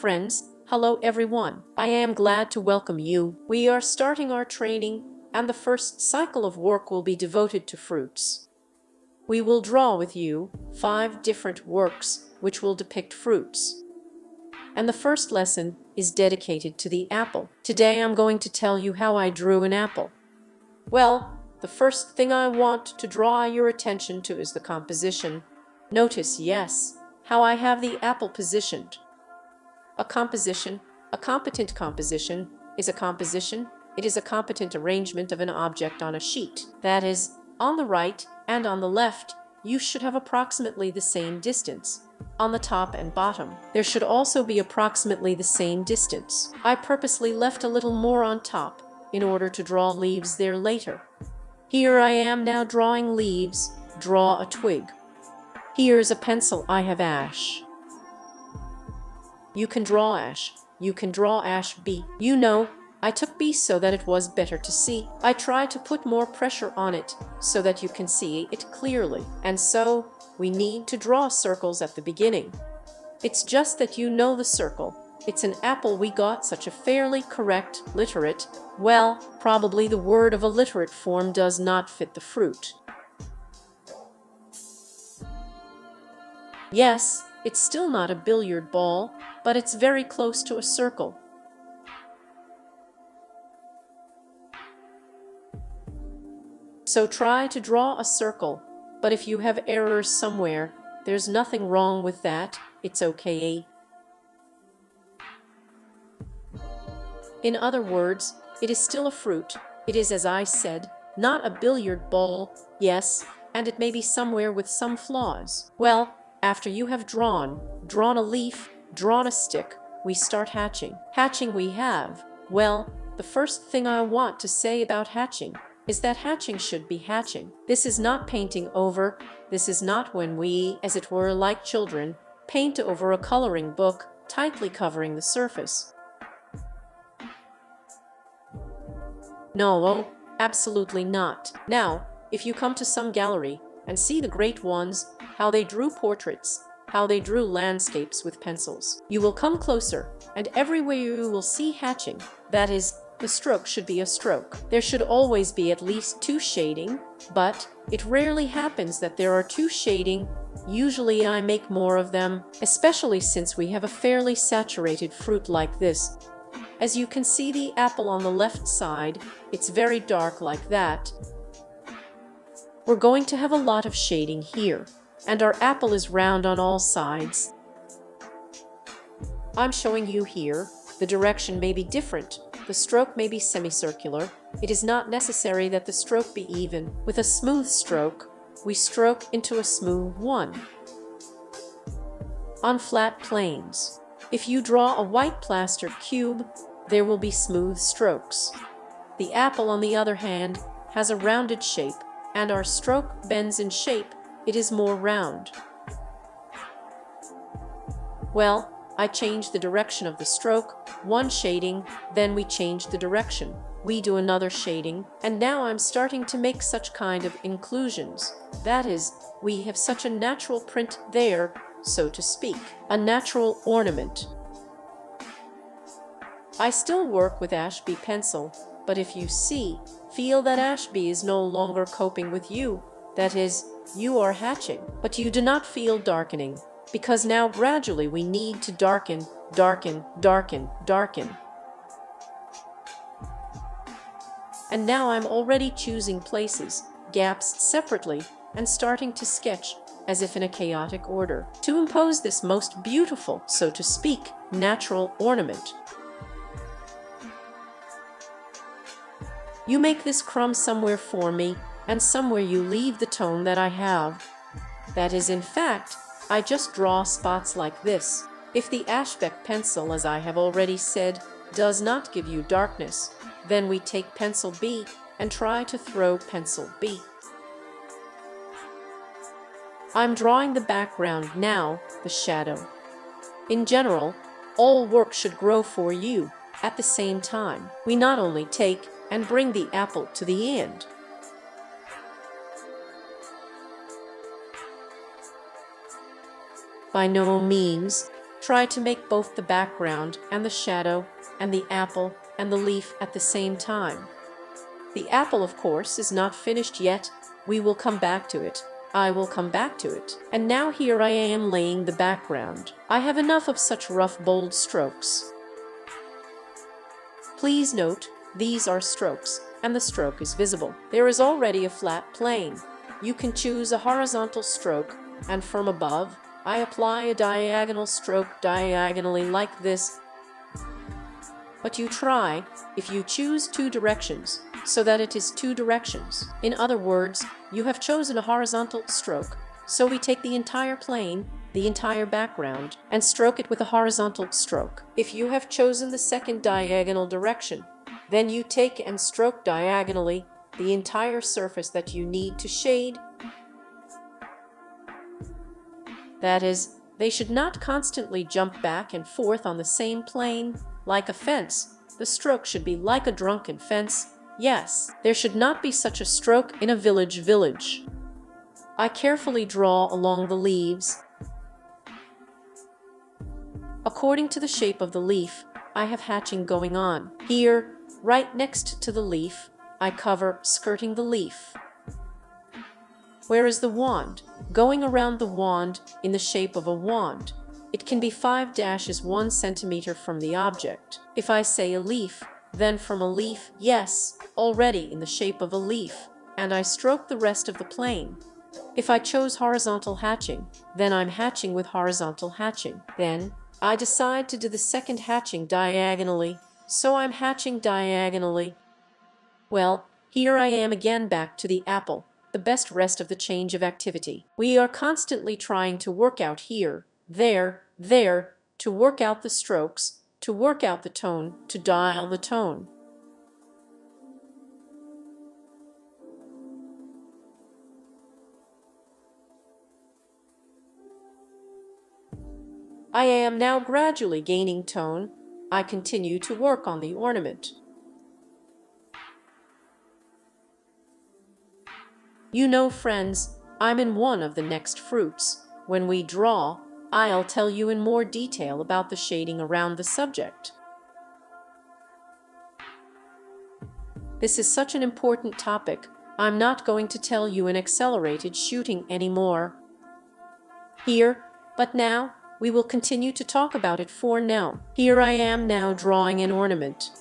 Friends, hello everyone. I am glad to welcome you. We are starting our training, and the first cycle of work will be devoted to fruits. We will draw with you 5 different works which will depict fruits. And the first lesson is dedicated to the apple. Today I'm going to tell you how I drew an apple. Well, the first thing I want to draw your attention to is the composition. Notice, yes, how I have the apple positioned. A composition, a competent composition, is a composition. It is a competent arrangement of an object on a sheet. That is, on the right and on the left, you should have approximately the same distance. On the top and bottom, there should also be approximately the same distance. I purposely left a little more on top in order to draw leaves there later. Here I am now drawing leaves. Draw a twig. Here's a pencil. I have ash. You can draw ash. You can draw ash B. You know, I took B so that it was better to see. I try to put more pressure on it so that you can see it clearly. And so, we need to draw circles at the beginning. It's just that you know the circle. It's an apple. We got such a fairly correct, literate, well, probably the word of a literate form does not fit the fruit. Yes, it's still not a billiard ball, but it's very close to a circle. So try to draw a circle, but if you have errors somewhere, there's nothing wrong with that, it's okay. In other words, it is still a fruit. It is, as I said, not a billiard ball, yes, and it may be somewhere with some flaws. Well, after you have drawn a leaf, drawn a stick, we start hatching. Hatching we have, well, the first thing I want to say about hatching is that hatching should be hatching. This is not painting over. This is not when we, as it were like children, paint over a coloring book, tightly covering the surface. No, absolutely not. Now, if you come to some gallery and see the great ones, how they drew portraits, how they drew landscapes with pencils, you will come closer, and everywhere you will see hatching. That is, the stroke should be a stroke. There should always be at least 2 shading, but it rarely happens that there are 2 shading. Usually I make more of them, especially since we have a fairly saturated fruit like this. As you can see the apple on the left side, it's very dark like that. We're going to have a lot of shading here, and our apple is round on all sides. I'm showing you here, the direction may be different, the stroke may be semicircular. It is not necessary that the stroke be even. With a smooth stroke, we stroke into a smooth one. On flat planes, if you draw a white plaster cube, there will be smooth strokes. The apple, on the other hand, has a rounded shape, and our stroke bends in shape. It is more round. Well, I changed the direction of the stroke, 1 shading, then we changed the direction. We do another shading, and now I'm starting to make such kind of inclusions. That is, we have such a natural print there, so to speak, a natural ornament. I still work with Ashby pencil, but if you feel that Ashby is no longer coping with you, that is, you are hatching, but you do not feel darkening, because now gradually we need to darken, darken, darken, darken. And now I'm already choosing places, gaps separately, and starting to sketch, as if in a chaotic order, to impose this most beautiful, so to speak, natural ornament. You make this crumb somewhere for me, and somewhere you leave the tone that I have. That is, in fact, I just draw spots like this. If the Ashbeck pencil, as I have already said, does not give you darkness, then we take pencil B and try to throw pencil B. I'm drawing the background now, the shadow. In general, all work should grow for you at the same time. We not only take and bring the apple to the end. By no means. Try to make both the background and the shadow and the apple and the leaf at the same time. The apple, of course, is not finished yet. We will come back to it. I will come back to it. And now here I am laying the background. I have enough of such rough, bold strokes. Please note, these are strokes, and the stroke is visible. There is already a flat plane. You can choose a horizontal stroke, and from above, I apply a diagonal stroke diagonally like this. But you try, if you choose two directions, so that it is two directions. In other words, you have chosen a horizontal stroke, so we take the entire plane, the entire background, and stroke it with a horizontal stroke. If you have chosen the second diagonal direction, then you take and stroke diagonally the entire surface that you need to shade. That is, they should not constantly jump back and forth on the same plane, like a fence. The stroke should be like a drunken fence. Yes, there should not be such a stroke in a village. I carefully draw along the leaves. According to the shape of the leaf, I have hatching going on. Here, right next to the leaf, I cover skirting the leaf. Where is the wand? Going around the wand in the shape of a wand. It can be 5-1 centimeter from the object. If I say a leaf, then from a leaf, yes, already in the shape of a leaf, and I stroke the rest of the plane. If I chose horizontal hatching, then I'm hatching with horizontal hatching. Then I decide to do the second hatching diagonally, so I'm hatching diagonally. Well, here I am again back to the apple, the best rest of the change of activity. We are constantly trying to work out here, there, to work out the strokes, to work out the tone, to dial the tone. I am now gradually gaining tone. I continue to work on the ornament. You know, friends, I'm in one of the next fruits. When we draw, I'll tell you in more detail about the shading around the subject. This is such an important topic, I'm not going to tell you in accelerated shooting anymore. Here, but now, we will continue to talk about it for now. Here I am now drawing an ornament.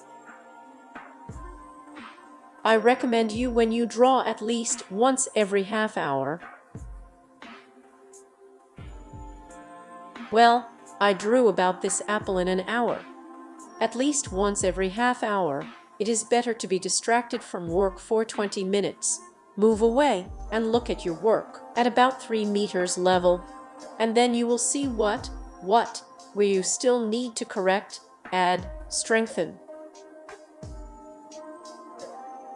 I recommend you when you draw at least once every half hour. Well, I drew about this apple in an hour. At least once every half hour, it is better to be distracted from work for 20 minutes. Move away and look at your work at about 3 meters level, and then you will see what, where you still need to correct, add, strengthen.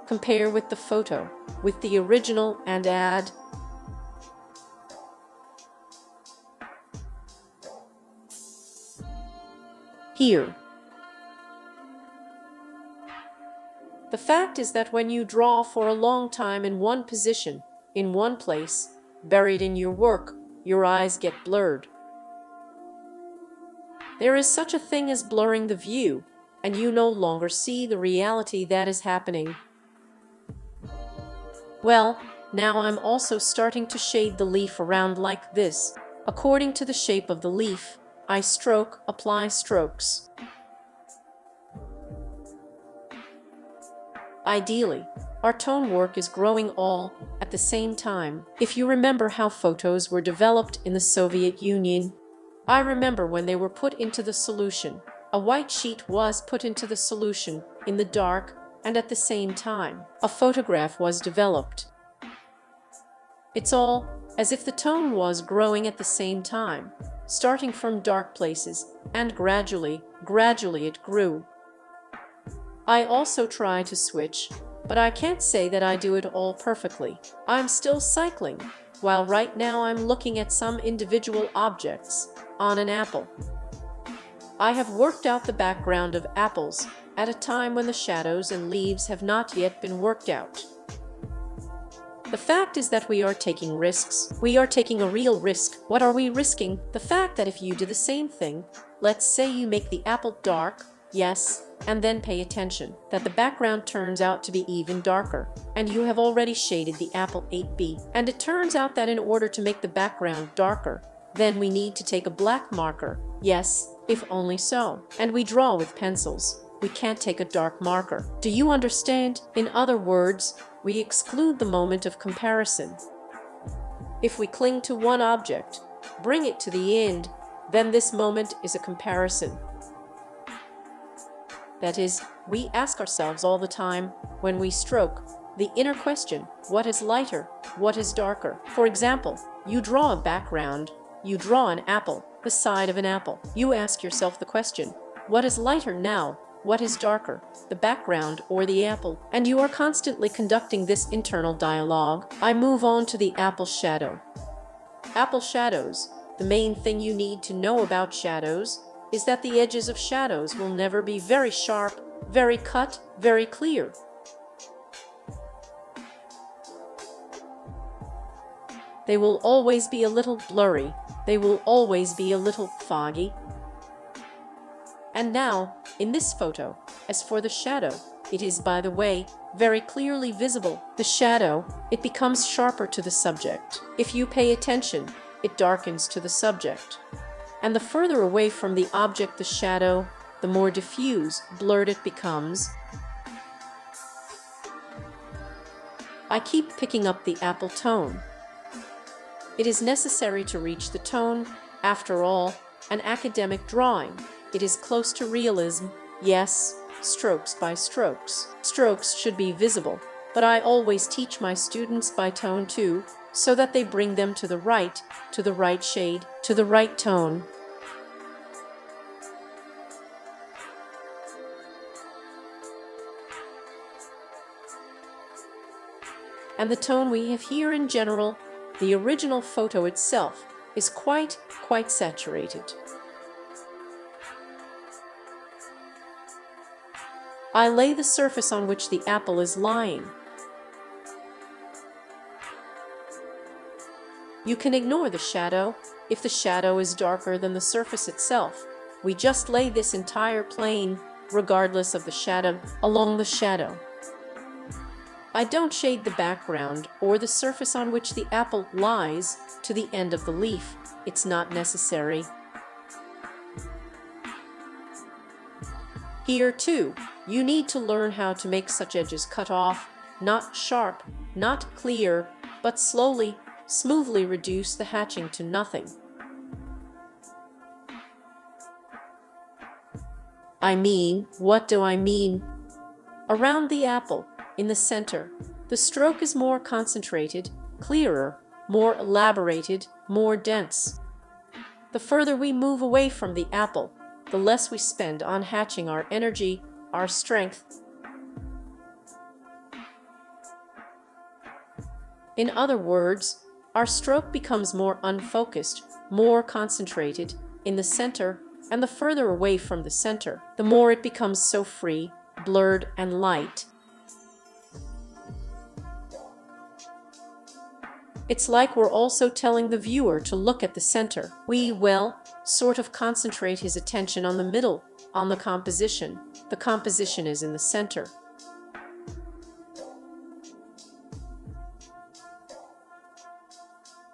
Compare with the photo, with the original, and add. Here. The fact is that when you draw for a long time in one position, in one place, buried in your work, your eyes get blurred. There is such a thing as blurring the view, and you no longer see the reality that is happening. Well, now I'm also starting to shade the leaf around like this. According to the shape of the leaf, I apply strokes. Ideally, our tone work is growing all at the same time. If you remember how photos were developed in the Soviet Union, I remember when they were put into the solution. A white sheet was put into the solution in the dark, and at the same time, a photograph was developed. It's all as if the tone was growing at the same time, starting from dark places, and gradually it grew. I also try to switch, but I can't say that I do it all perfectly. I'm still cycling, while right now I'm looking at some individual objects on an apple. I have worked out the background of apples at a time when the shadows and leaves have not yet been worked out. The fact is that we are taking risks. We are taking a real risk. What are we risking? The fact that if you do the same thing, let's say you make the apple dark, yes, and then pay attention that the background turns out to be even darker, and you have already shaded the apple 8B, and it turns out that in order to make the background darker, then we need to take a black marker, yes, if only so, and we draw with pencils. We can't take a dark marker. Do you understand? In other words, we exclude the moment of comparison. If we cling to one object, bring it to the end, then this moment is a comparison. That is, we ask ourselves all the time, when we stroke, the inner question, what is lighter, what is darker? For example, you draw a background, you draw an apple, the side of an apple. You ask yourself the question, what is lighter now? What is darker, the background or the apple? And you are constantly conducting this internal dialogue. I move on to the apple shadow. Apple shadows. The main thing you need to know about shadows is that the edges of shadows will never be very sharp, very cut, very clear. They will always be a little blurry. They will always be a little foggy. And now, in this photo, as for the shadow, it is, by the way, very clearly visible. The shadow, it becomes sharper to the subject. If you pay attention, it darkens to the subject. And the further away from the object the shadow, the more diffuse, blurred it becomes. I keep picking up the apple tone. It is necessary to reach the tone. After all, an academic drawing. It is close to realism, yes, strokes by strokes. Strokes should be visible, but I always teach my students by tone too, so that they bring them to the right shade, to the right tone. And the tone we have here in general, the original photo itself, is quite saturated. I lay the surface on which the apple is lying. You can ignore the shadow if the shadow is darker than the surface itself. We just lay this entire plane, regardless of the shadow, along the shadow. I don't shade the background or the surface on which the apple lies to the end of the leaf. It's not necessary. Here, too, you need to learn how to make such edges cut off, not sharp, not clear, but slowly, smoothly reduce the hatching to nothing. I mean, what do I mean? Around the apple, in the center, the stroke is more concentrated, clearer, more elaborated, more dense. The further we move away from the apple, the less we spend on hatching our energy, our strength. In other words, our stroke becomes more unfocused, more concentrated in the center, and the further away from the center, the more it becomes so free, blurred, and light. It's like we're also telling the viewer to look at the center. We, well, sort of concentrate his attention on the middle, on the composition. The composition is in the center.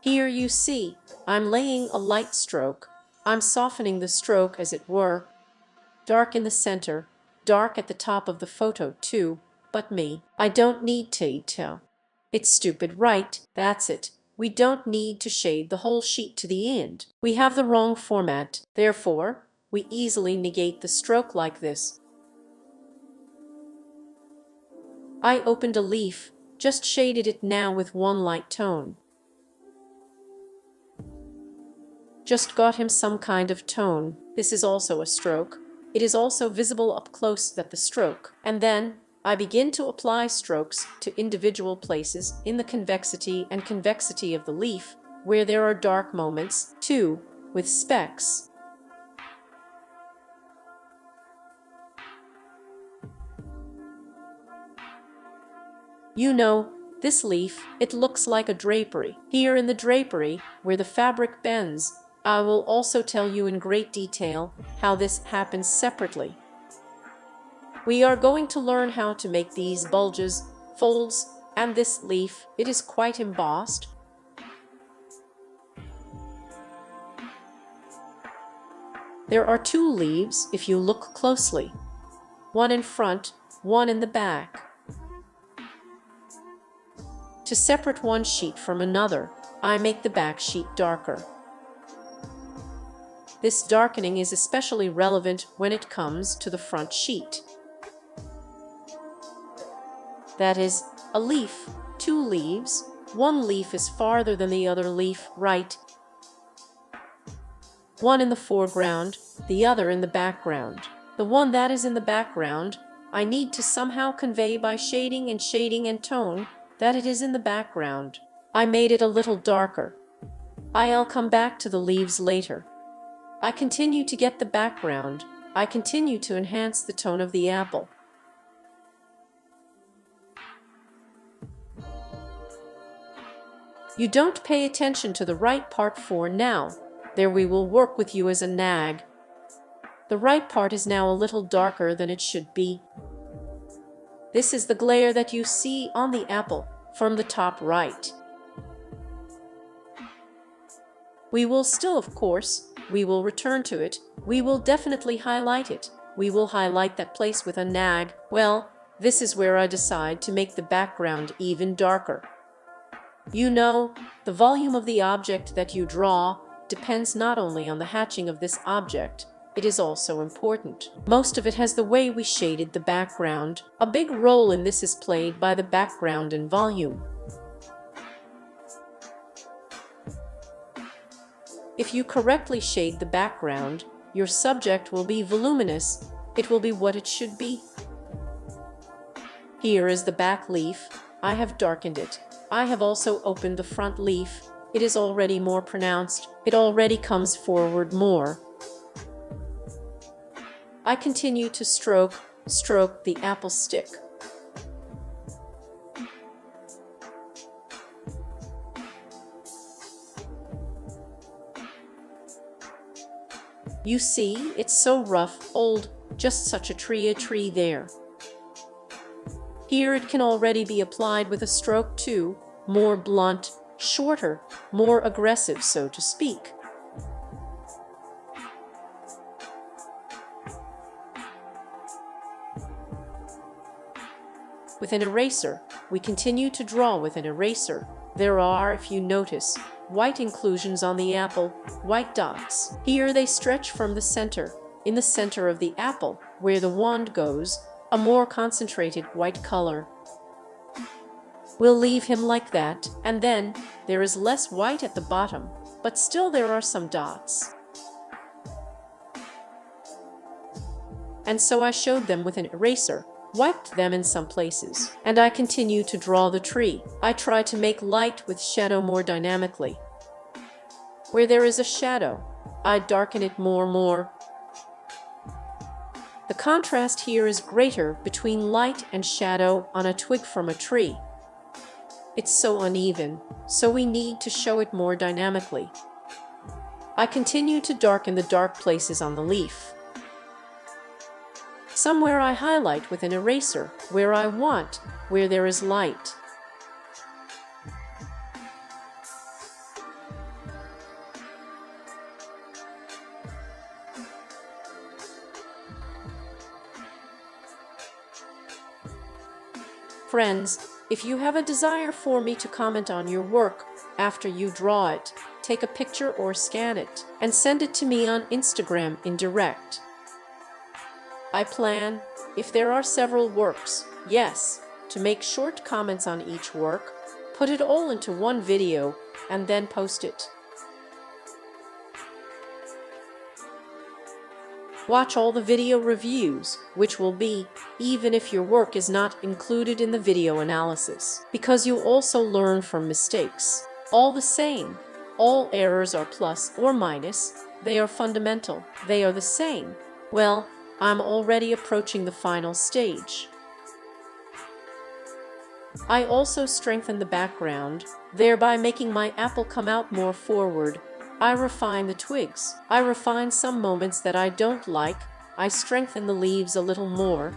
Here you see, I'm laying a light stroke. I'm softening the stroke, as it were. Dark in the center, dark at the top of the photo too, but me, I don't need to tell. It's stupid, right? That's it. We don't need to shade the whole sheet to the end. We have the wrong format. Therefore, we easily negate the stroke like this. I opened a leaf, just shaded it now with one light tone. Just got him some kind of tone. This is also a stroke. It is also visible up close that the stroke. And then I begin to apply strokes to individual places in the convexity and convexity of the leaf, where there are dark moments, too, with specks. You know, This leaf, it looks like a drapery. Here in the drapery, where the fabric bends, I will also tell you in great detail how this happens separately. We are going to learn how to make these bulges, folds, and this leaf. It is quite embossed. There are two leaves if you look closely. One in front, one in the back. To separate one sheet from another, I make the back sheet darker. This darkening is especially relevant when it comes to the front sheet. That is, a leaf, two leaves, one leaf is farther than the other leaf, right? One in the foreground, the other in the background. The one that is in the background, I need to somehow convey by shading and tone that it is in the background. I made it a little darker. I'll come back to the leaves later. I continue to get the background. I continue to enhance the tone of the apple. You don't pay attention to the right part for now. There we will work with you as a nag. The right part is now a little darker than it should be. This is the glare that you see on the apple from the top right. We will still, of course, we will return to it. We will definitely highlight it. We will highlight that place with a nag. Well, this is where I decide to make the background even darker. You know, the volume of the object that you draw depends not only on the hatching of this object, it is also important. Most of it has the way we shaded the background. A big role in this is played by the background and volume. If you correctly shade the background, your subject will be voluminous. It will be what it should be. Here is the back leaf. I have darkened it. I have also opened the front leaf. It is already more pronounced. It already comes forward more. I continue to stroke the apple stick. You see, it's so rough, old, just such a tree there. Here it can already be applied with a stroke too, more blunt, shorter, more aggressive, so to speak. With an eraser, we continue to draw with an eraser. There are, if you notice, white inclusions on the apple, white dots. Here they stretch from the center. In the center of the apple, where the wand goes, a more concentrated white color. We'll leave him like that, and then there is less white at the bottom, but still there are some dots. And so I showed them with an eraser, wiped them in some places, and I continue to draw the tree. I try to make light with shadow more dynamically. Where there is a shadow, I darken it more. The contrast here is greater between light and shadow on a twig from a tree. It's so uneven, so we need to show it more dynamically. I continue to darken the dark places on the leaf. Somewhere I highlight with an eraser, where I want, where there is light. Friends, if you have a desire for me to comment on your work after you draw it, take a picture or scan it and send it to me on Instagram in direct. I plan, if there are several works, yes, to make short comments on each work, put it all into one video, and then post it. Watch all the video reviews, which will be, even if your work is not included in the video analysis, because you also learn from mistakes. All the same, all errors are plus or minus, they are fundamental, they are the same. Well, I'm already approaching the final stage. I also strengthen the background, thereby making my apple come out more forward. I refine the twigs. I refine some moments that I don't like. I strengthen the leaves a little more.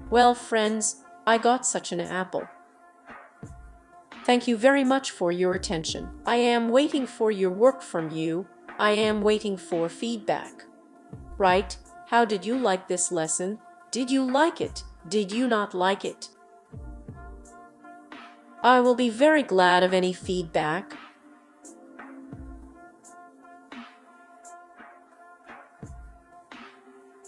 Well, friends, I got such an apple. Thank you very much for your attention. I am waiting for your work from you. I am waiting for feedback. Right? How did you like this lesson? Did you like it? Did you not like it? I will be very glad of any feedback.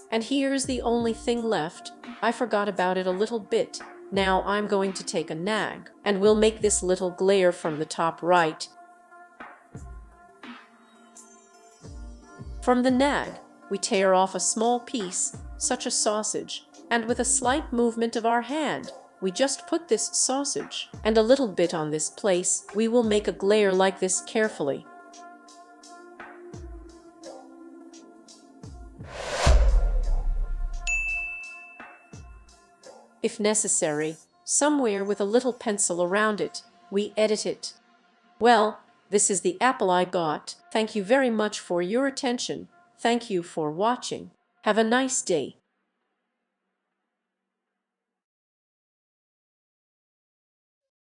And here's the only thing left. I forgot about it a little bit. Now I'm going to take a nag, and we'll make this little glare from the top right. From the nag, we tear off a small piece, such a sausage, and with a slight movement of our hand, we just put this sausage and a little bit on this place. We will make a glare like this carefully. If necessary, somewhere with a little pencil around it, we edit it. Well, this is the apple I got. Thank you very much for your attention. Thank you for watching. Have a nice day.